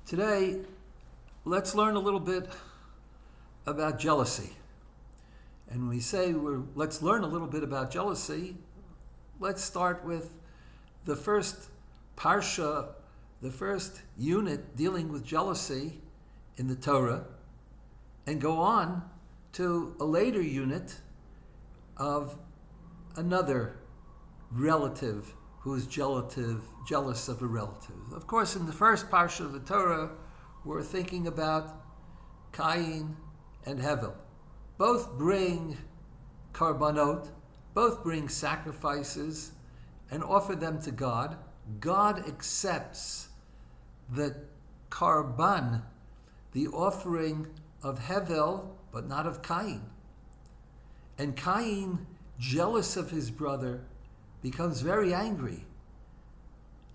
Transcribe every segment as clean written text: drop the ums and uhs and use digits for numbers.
Today, let's learn a little bit about jealousy. And when we say let's learn a little bit about jealousy, let's start with the first parsha, the first unit dealing with jealousy in the Torah, and go on to a later unit of another relative who is jealous of a relative. Of course, in the first parsha of the Torah, we're thinking about Cain and Hevel. Both bring karbanot, both bring sacrifices and offer them to God. God accepts the karban, the offering of Hevel, but not of Cain. And Cain, jealous of his brother, becomes very angry.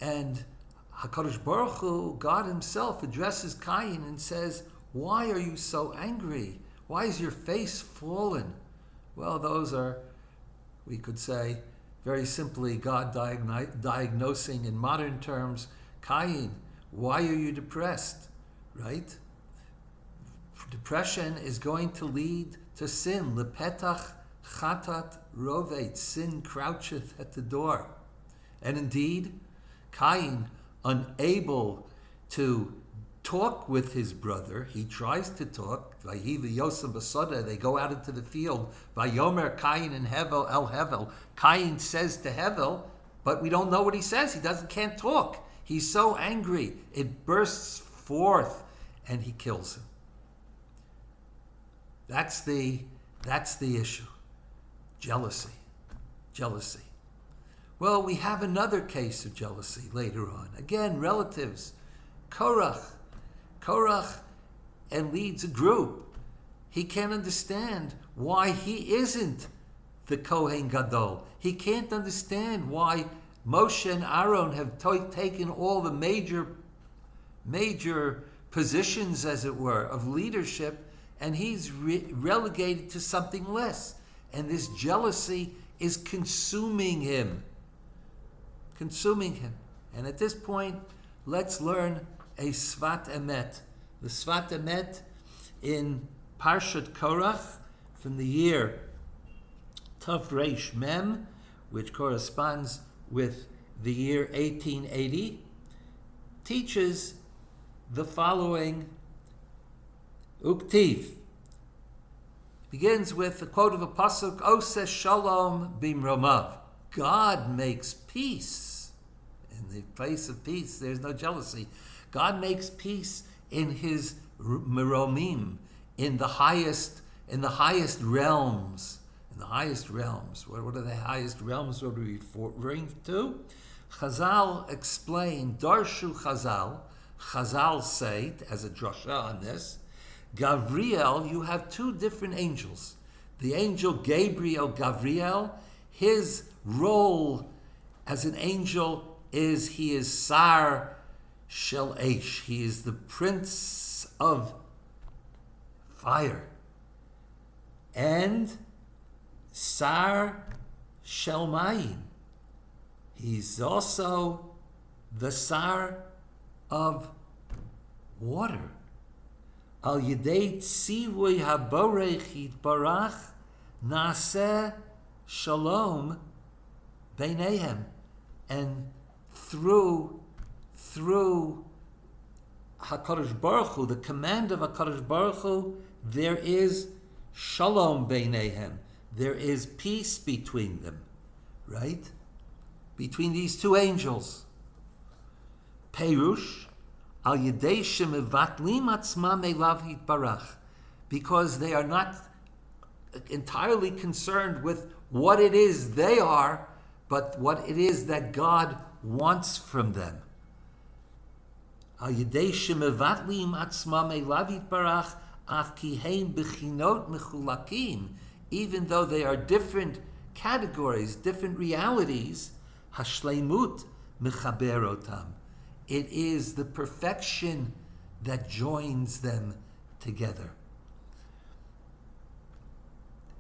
And HaKadosh Baruch Hu, God himself, addresses Cain and says, "Why are you so angry? Why is your face fallen?" Well, those are, we could say, very simply, God diagnosing in modern terms, Cain, why are you depressed? Right? Depression is going to lead to sin. Lepetach chatat rovet, sin croucheth at the door. And indeed, Cain, unable to talk with his brother, he tries to talk. They go out into the field. Vayomer Cain and Hevel el Hevel. Cain says to Hevel, but we don't know what he says. He can't talk. He's so angry. It bursts forth, and he kills him. That's the issue. Jealousy. Well, we have another case of jealousy later on. Again, relatives. Korach and leads a group. He can't understand why he isn't the Kohen Gadol. He can't understand why Moshe and Aaron have taken all the major positions, as it were, of leadership, and he's relegated to something less. And this jealousy is consuming him. And at this point, let's learn a Sefat Emet. The Sefat Emet in Parshat Korach from the year Tav Reish Mem, which corresponds with the year 1880, teaches the following Uktiv. Begins with the quote of a pasuk, Oseh Shalom Bimromav. God makes peace. In the place of peace, there's no jealousy. God makes peace in his meromim, in the highest realms. What are the highest realms? What are we referring to? Chazal explain, Darshu Chazal. Chazal say, as a drasha on this, Gavriel, you have two different angels. The angel Gabriel, Gavriel, his role as an angel is he is Sar Shel Eish. He is the prince of fire. And Sar Shel Mayim. He's also the Sar of water. Al Yedei Tzivui HaBorech Yitbarach Naseh Shalom Beinehem. And through HaKadosh Baruch Hu, the command of HaKadosh Baruch Hu, there is Shalom Beinehem. There is peace between them, right? Between these two angels. Perush Al Yedei Shemevatlim Atzmam Elav Yitbarach, because they are not entirely concerned with what it is they are, but what it is that God wants from them. Al Yedei Shemevatlim Atzmam Elav Yitbarach Af Ki Heim Bechinot Mechulakim, even though they are different categories, different realities, Hashleimut Mechaberotam. It is the perfection that joins them together.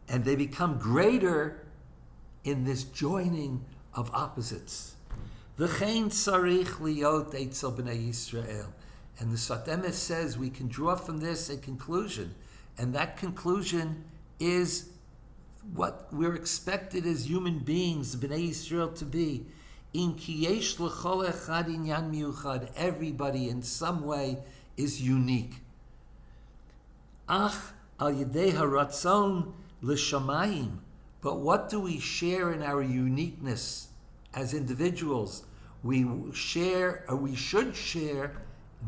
And they become greater in this joining of opposites. V'chein tzarich liot etzel b'nei Yisrael. And the Sfat Emet says we can draw from this a conclusion. And that conclusion is what we're expected as human beings, B'nai Yisrael, to be. In ki yesh l'chol echad inyan miyuchad. Everybody in some way is unique. Ach al yedei haratzon l'shamayim. But what do we share in our uniqueness as individuals? We share, or we should share,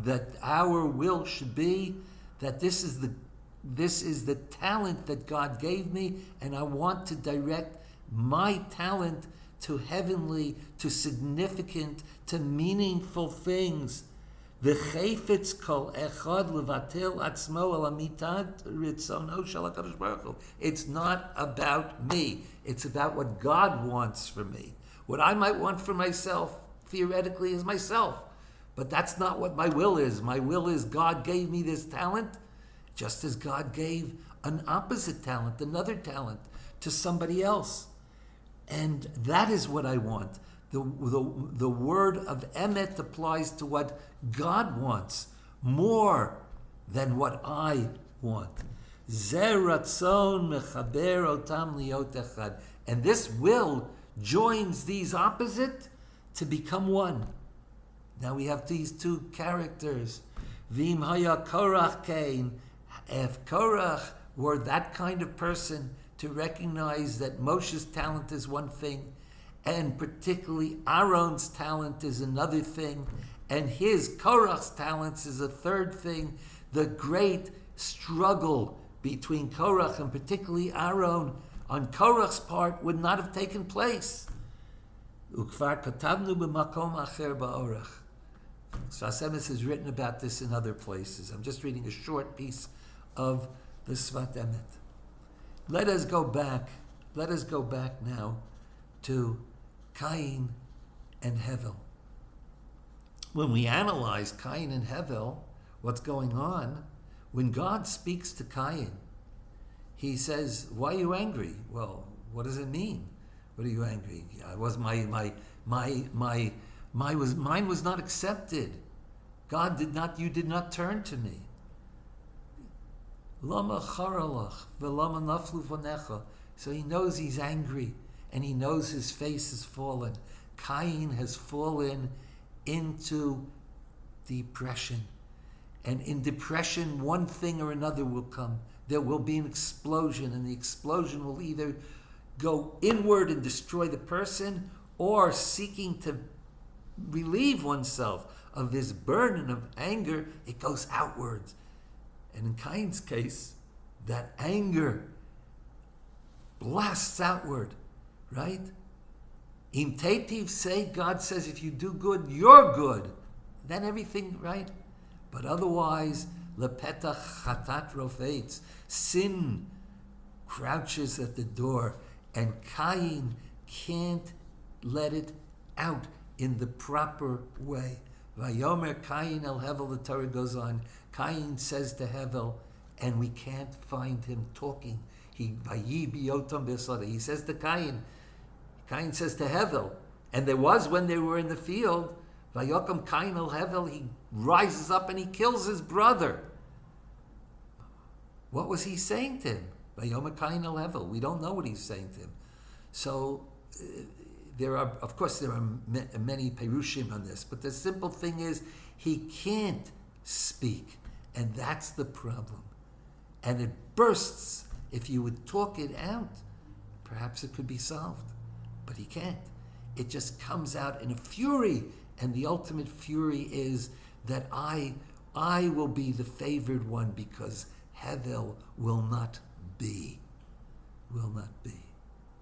that our will should be that this is the talent that God gave me, and I want to direct my talent to heavenly, to significant, to meaningful things. V'chayfetz kol echad levatel atzmo al amitat ritzono shel HaKadosh Baruch Hu. It's not about me. It's about what God wants for me. What I might want for myself, theoretically, is myself. But that's not what my will is. My will is God gave me this talent, just as God gave an opposite talent, another talent, to somebody else. And that is what I want. The word of Emet applies to what God wants more than what I want. Zeh ratzon mechaber otam liot echad. And this will joins these opposite to become one. Now we have these two characters. V'im haya Korach kein. If Korach were that kind of person to recognize that Moshe's talent is one thing, and particularly Aaron's talent is another thing, and his Korach's talents is a third thing, the great struggle between Korach and particularly Aaron on Korach's part would not have taken place. Ukvar katabnu b'makom acher ba'orach. Sfat Emet has written about this in other places. I'm just reading a short piece of the Sfat Emet. Let us go back now to Cain and Hevel. When we analyze Cain and Hevel, what's going on? When God speaks to Cain, he says, "Why are you angry?" Well, what does it mean? What are you angry? Mine was not accepted. You did not turn to me. Lama charalach v'lama naflu v'necha. So he knows he's angry, and he knows his face has fallen. Cain has fallen into depression. And in depression, one thing or another will come. There will be an explosion, and the explosion will either go inward and destroy the person, or seeking to relieve oneself of this burden of anger, it goes outwards. And in Cain's case, that anger blasts outward, right? Im tetiv say, God says, if you do good, you're good. Then everything, right? But otherwise, lepetach chatat rofetz, sin crouches at the door, and Cain can't let it out in the proper way. Vayomer Cain el Hevel, the Torah goes on. Cain says to Hevel, and we can't find him talking. He says to Cain. Cain says to Hevel, and there was when they were in the field. Vayokam Cain el Hevel, he rises up and he kills his brother. What was he saying to him? Vayomer Cain el Hevel. We don't know what he's saying to him. So there are many perushim on this, but the simple thing is he can't speak, and that's the problem. And it bursts. If you would talk it out, perhaps it could be solved, but he can't. It just comes out in a fury, and the ultimate fury is that I will be the favored one because Hevel will not be.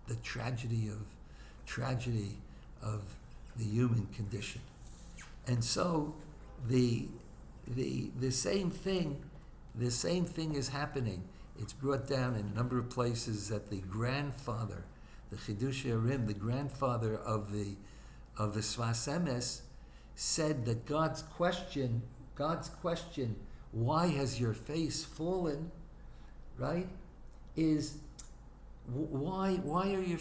The tragedy of the human condition. And so the same thing is happening. It's brought down in a number of places that the grandfather, the Chidushei Arim, the grandfather of the Sfas Emes, said that God's question, why has your face fallen, right, is why is your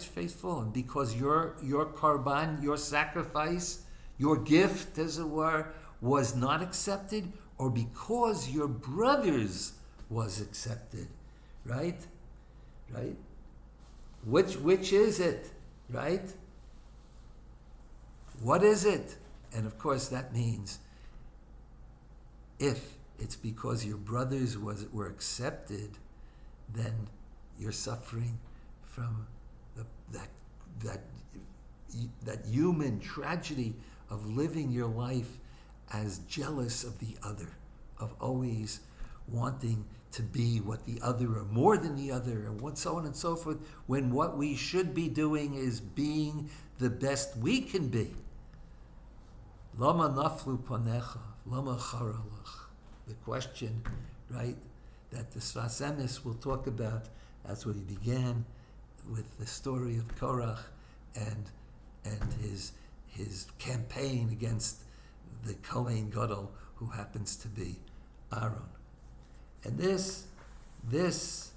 face fallen? Because your korban, your sacrifice, your gift, as it were, was not accepted, or because your brother's was accepted, right? Right? Which is it, right? What is it? And of course that means if it's because your brothers were accepted, then you're suffering from that human tragedy of living your life as jealous of the other, of always wanting to be what the other or more than the other, and what so on and so forth, when what we should be doing is being the best we can be. Lama naflu panecha, lama charalach. The question, right, that the Sfas Emes will talk about. That's what he began with the story of Korach and his campaign against the Kohen Gadol, who happens to be Aaron. And this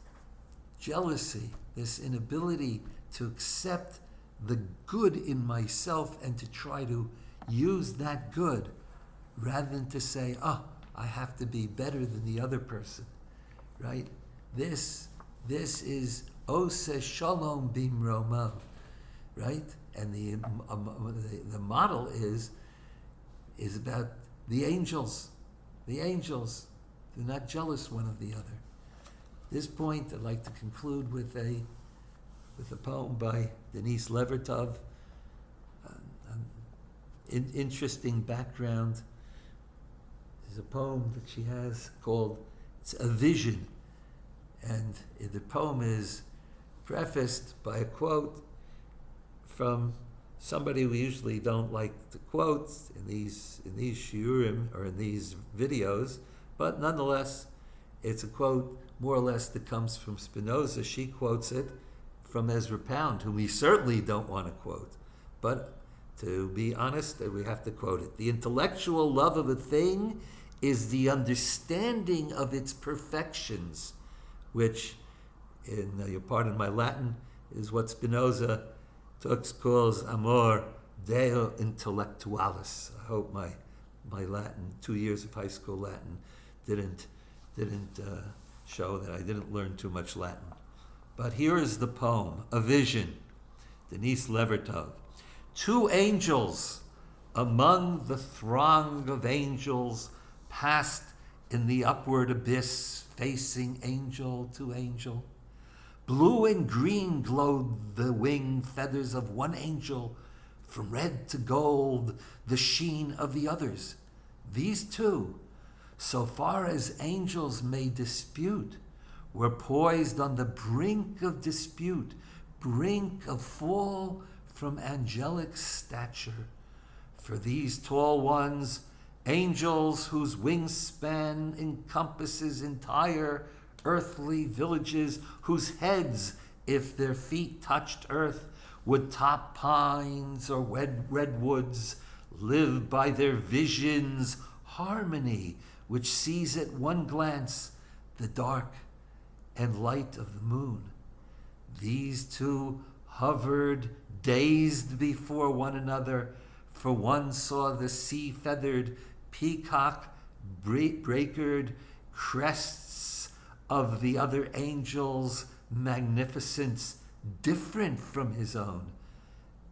jealousy, this inability to accept the good in myself and to try to use that good rather than to say, I have to be better than the other person, right? This is Ose Shalom Bimromav, right? And the model is about the angels. The angels, they're not jealous one of the other. At this point, I'd like to conclude with a poem by Denise Levertov. Interesting background. There's a poem that she has called "It's a Vision," and the poem is prefaced by a quote from somebody we usually don't like to quote in these shiurim or in these videos, but nonetheless, it's a quote more or less that comes from Spinoza. She quotes it from Ezra Pound, whom we certainly don't want to quote, but to be honest, we have to quote it. The intellectual love of a thing is the understanding of its perfections, which, in your pardon my Latin, is what Spinoza calls amor deo intellectualis. I hope my Latin, 2 years of high school Latin, didn't show that I didn't learn too much Latin. But here is the poem, A Vision, Denise Levertov. Two angels among the throng of angels passed in the upward abyss, facing angel to angel. Blue and green glowed the wing feathers of one angel, from red to gold the sheen of the others. These two, so far as angels may dispute, were poised on the brink of dispute, brink of fall from angelic stature. For these tall ones, angels whose wingspan encompasses entire earthly villages, whose heads, if their feet touched earth, would top pines or redwoods, live by their vision's harmony, which sees at one glance the dark and light of the moon. These two hovered dazed before one another, for one saw the sea-feathered peacock breakered crests of the other angel's magnificence different from his own,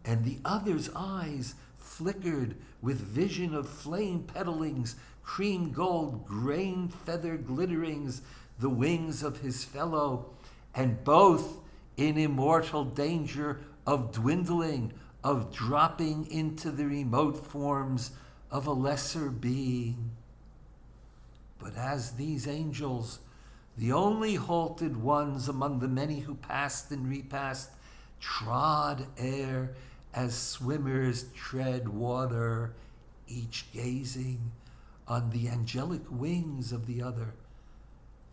and the other's eyes flickered with vision of flame petalings, cream gold, grain feather glitterings, the wings of his fellow, and both in immortal danger of dwindling, of dropping into the remote forms of a lesser being. But as these angels, the only halted ones among the many who passed and repassed, trod air as swimmers tread water, each gazing on the angelic wings of the other,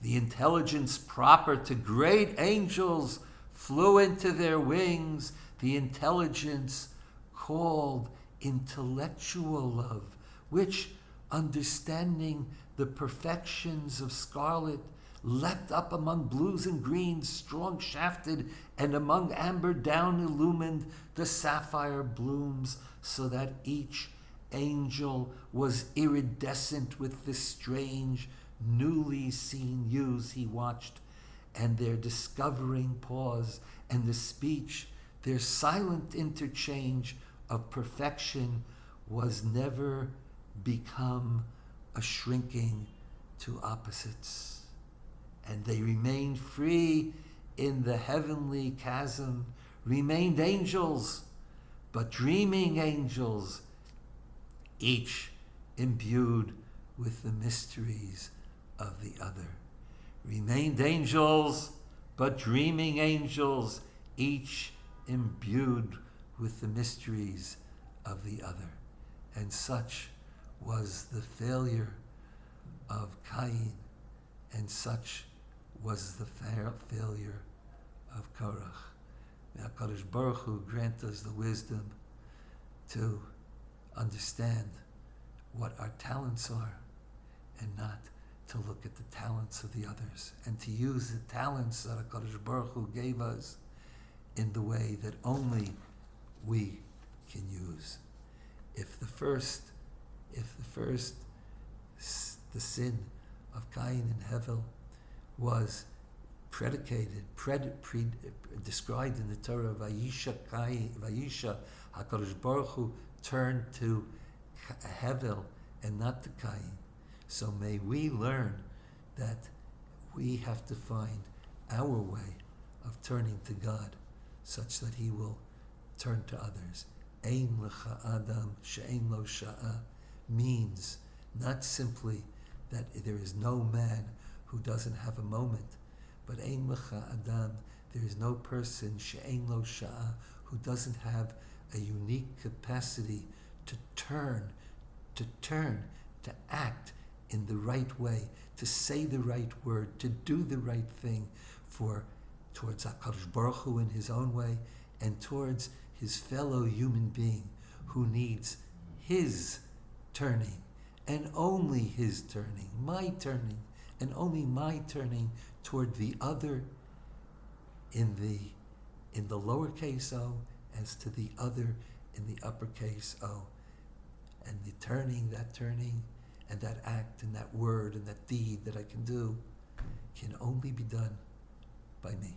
the intelligence proper to great angels flew into their wings, the intelligence called intellectual love, which, understanding the perfections of scarlet, leapt up among blues and greens, strong shafted, and among amber down illumined the sapphire blooms, so that each angel was iridescent with the strange, newly seen youths he watched, and their discovering pause, and the speech, their silent interchange of perfection was never become a shrinking to opposites. And they remained free in the heavenly chasm, remained angels, but dreaming angels, each imbued with the mysteries of the other. Remained angels, but dreaming angels, each imbued with the mysteries of the other. And such was the failure of Cain, and such was the failure of Korach. May HaKadosh Baruch Hu grant us the wisdom to understand what our talents are and not to look at the talents of the others, and to use the talents that HaKadosh Baruch Hu gave us in the way that only we can use. If the sin of Cain and Hevel was described in the Torah, Vayisha, HaKadosh Baruch Hu turned to Hevel and not to Cain. So may we learn that we have to find our way of turning to God such that He will turn to others. Ein lecha adam she'ein lo sha'a means not simply that there is no man who doesn't have a moment, but ein lecha adam, there is no person she'ein lo sha'a who doesn't have a unique capacity to turn, to act in the right way, to say the right word, to do the right thing towards HaKadosh Baruch Hu in his own way, and towards his fellow human being who needs his turning, and only his turning, my turning, and only my turning toward the other in the lowercase o as to the other in the uppercase O. And the turning, and that act, and that word, and that deed that I can do can only be done by me.